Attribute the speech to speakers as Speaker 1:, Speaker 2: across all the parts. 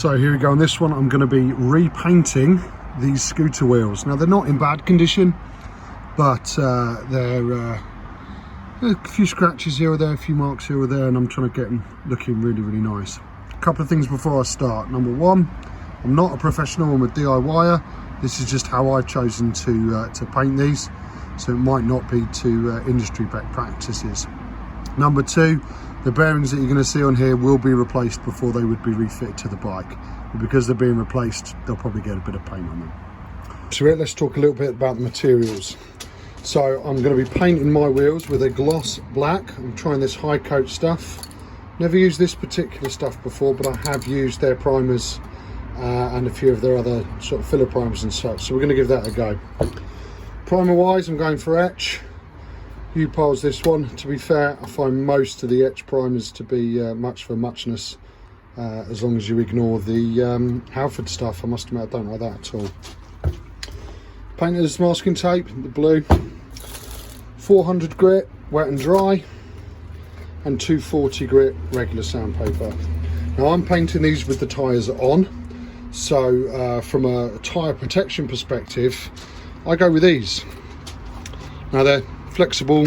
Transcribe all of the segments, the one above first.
Speaker 1: So here we go. On this one, I'm going to be repainting these scooter wheels. Now they're not in bad condition, but they're a few scratches here or there, a few marks here or there, and I'm trying to get them looking really, really nice. A couple of things before I start. Number one, I'm not a professional, I'm a DIYer. This is just how I've chosen to paint these, so it might not be to industry practices. Number two, the bearings that you're going to see on here will be replaced before they would be refitted to the bike. But because they're being replaced, they'll probably get a bit of paint on them. So let's talk a little bit about the materials. So I'm going to be painting my wheels with a gloss black. I'm trying this high coat stuff. Never used this particular stuff before, but I have used their primers and a few of their other sort of filler primers and such. So we're going to give that a go. Primer wise, I'm going for etch. U-Pile's this one. To be fair, I find most of the etch primers to be much for muchness, as long as you ignore the Halford stuff. I must admit I don't like that at all. Painter's masking tape, the blue, 400 grit wet and dry, and 240 grit regular sandpaper. Now I'm painting these with the tyres on, so from a tyre protection perspective I go with these. Now they're flexible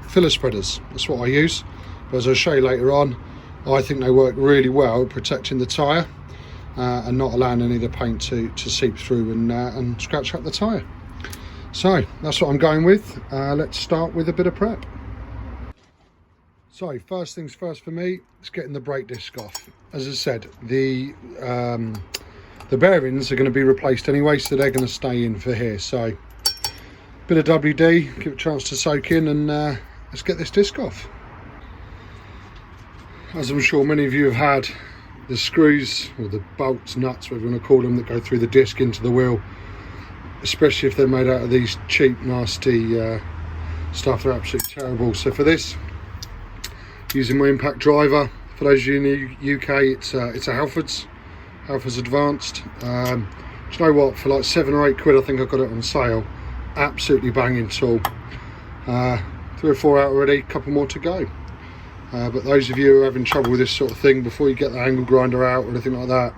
Speaker 1: filler spreaders, that's what I use, but as I'll show you later on, I think they work really well at protecting the tyre and not allowing any of the paint to seep through and scratch up the tyre. So that's what I'm going with. Let's start with a bit of prep. So first things first for me, it's getting the brake disc off. As I said, the bearings are going to be replaced anyway, so they're going to stay in for here. So bit of WD, give it a chance to soak in, and let's get this disc off. As I'm sure many of you have had, the screws or the bolts, nuts, whatever you want to call them, that go through the disc into the wheel, especially if they're made out of these cheap, nasty stuff, they're absolutely terrible. So for this, using my impact driver, for those of you in the UK, it's a Halford's Advanced. Do you know what, for like 7 or 8 quid I think I got it on sale. Absolutely banging tool. 3 or 4 out already, a couple more to go. But those of you who are having trouble with this sort of thing, before you get the angle grinder out or anything like that,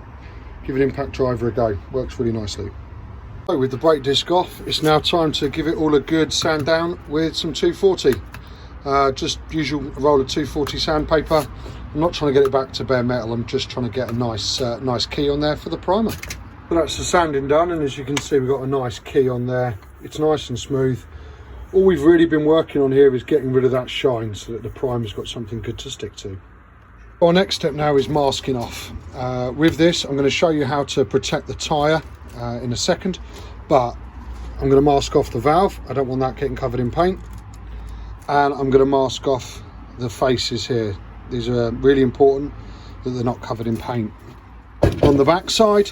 Speaker 1: give an impact driver a go, works really nicely. So with the brake disc off, it's now time to give it all a good sand down with some 240. Just usual roll of 240 sandpaper. I'm not trying to get it back to bare metal, I'm just trying to get a nice key on there for the primer. So that's the sanding done, and as you can see we've got a nice key on there. It's nice and smooth. All we've really been working on here is getting rid of that shine so that the primer's got something good to stick to. Our next step now is masking off. With this I'm going to show you how to protect the tyre in a second, but I'm going to mask off the valve. I don't want that getting covered in paint, and I'm going to mask off the faces here. These are really important that they're not covered in paint. On the back side,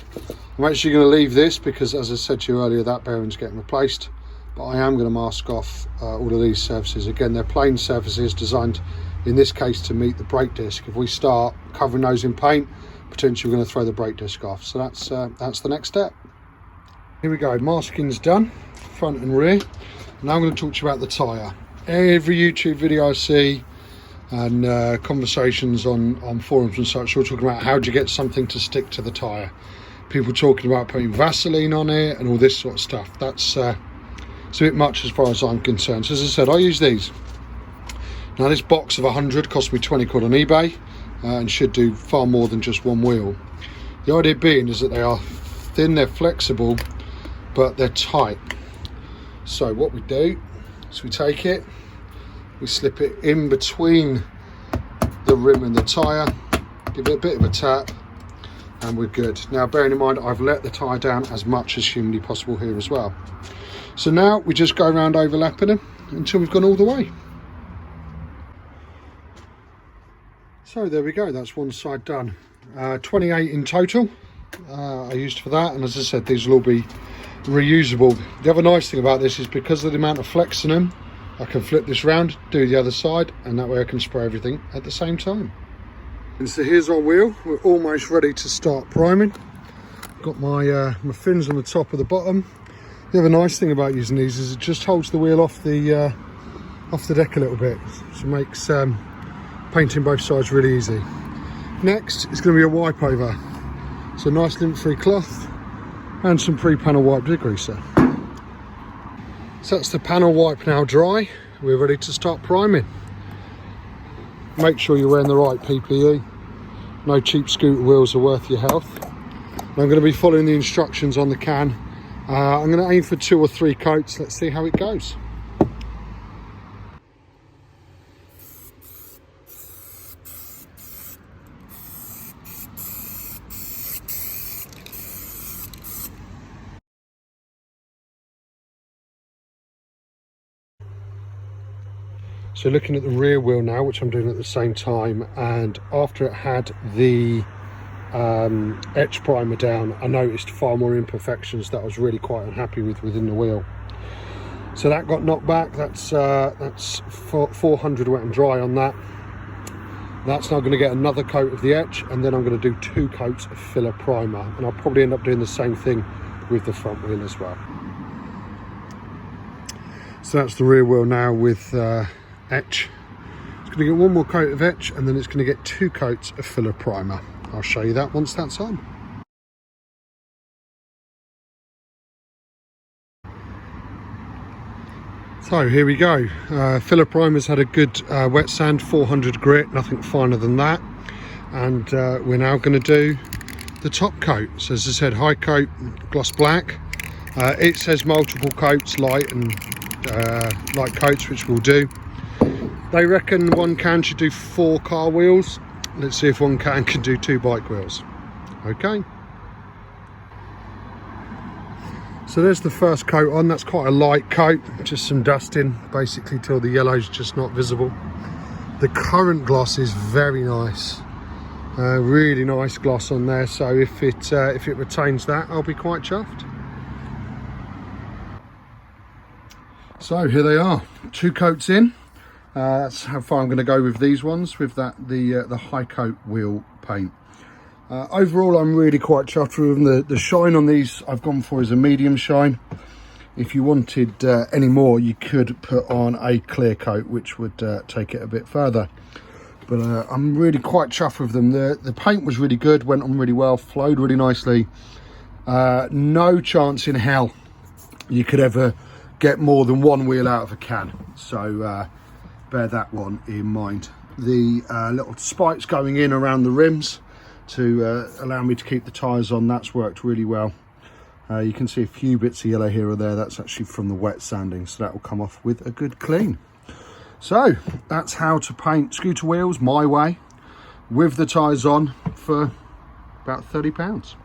Speaker 1: I'm actually going to leave this because, as I said to you earlier, that bearing's getting replaced, but I am going to mask off all of these surfaces. Again, they're plain surfaces designed in this case to meet the brake disc. If we start covering those in paint, potentially we're going to throw the brake disc off. So that's the next step. Here we go, masking's done, front and rear. Now I'm going to talk to you about the tyre. Every YouTube video I see and conversations on forums and such, we're talking about how do you get something to stick to the tyre. People talking about putting Vaseline on it and all this sort of stuff. That's it's a bit much as far as I'm concerned. So as I said, I use these. Now this box of 100 cost me 20 quid on eBay and should do far more than just one wheel. The idea being is that they are thin, they're flexible, but they're tight. So what we do is we take it, we slip it in between the rim and the tyre, give it a bit of a tap, and we're good. Now bearing in mind I've let the tyre down as much as humanly possible here as well. So now we just go around overlapping them until we've gone all the way. So there we go, that's one side done. 28 in total I used for that, and as I said, these will all be reusable. The other nice thing about this is because of the amount of flex in them, I can flip this round, do the other side, and that way I can spray everything at the same time. And so here's our wheel, we're almost ready to start priming. Got my fins on the top of the bottom. The other nice thing about using these is it just holds the wheel off the deck a little bit, so it makes painting both sides really easy. Next is going to be a wipe over. So nice lint-free cloth and some pre-panel wipe degreaser. So that's the panel wipe now dry. We're ready to start priming. Make sure you're wearing the right PPE. No cheap scooter wheels are worth your health. I'm going to be following the instructions on the can. I'm going to aim for 2 or 3 coats. Let's see how it goes. So looking at the rear wheel now, which I'm doing at the same time, and after it had the etch primer down, I noticed far more imperfections that I was really quite unhappy with within the wheel. So that got knocked back. That's 400 wet and dry on that. That's now going to get another coat of the etch, and then I'm going to do 2 coats of filler primer, and I'll probably end up doing the same thing with the front wheel as well. So that's the rear wheel now with etch. It's going to get 1 more coat of etch, and then it's going to get 2 coats of filler primer. I'll show you that once that's on. So here we go. Filler primer's had a good wet sand, 400 grit, nothing finer than that. And we're now going to do the top coat. So as I said, high coat, gloss black. It says multiple coats, light and light coats, which we'll do. They reckon 1 can should do 4 car wheels. Let's see if 1 can do 2 bike wheels. Okay. So there's the first coat on. That's quite a light coat, just some dusting, basically till the yellow's just not visible. The current gloss is very nice. Really nice gloss on there. So if it retains that, I'll be quite chuffed. So here they are, 2 coats in. That's how far I'm going to go with these ones, with the high coat wheel paint. Overall, I'm really quite chuffed with them. The shine on these I've gone for is a medium shine. If you wanted any more, you could put on a clear coat, which would take it a bit further. But I'm really quite chuffed with them. The paint was really good, went on really well, flowed really nicely. No chance in hell you could ever get more than 1 wheel out of a can. So bear that one in mind. The little spikes going in around the rims to allow me to keep the tyres on, that's worked really well. You can see a few bits of yellow here or there. That's actually from the wet sanding, so that will come off with a good clean. So that's how to paint scooter wheels my way with the tyres on for about £30.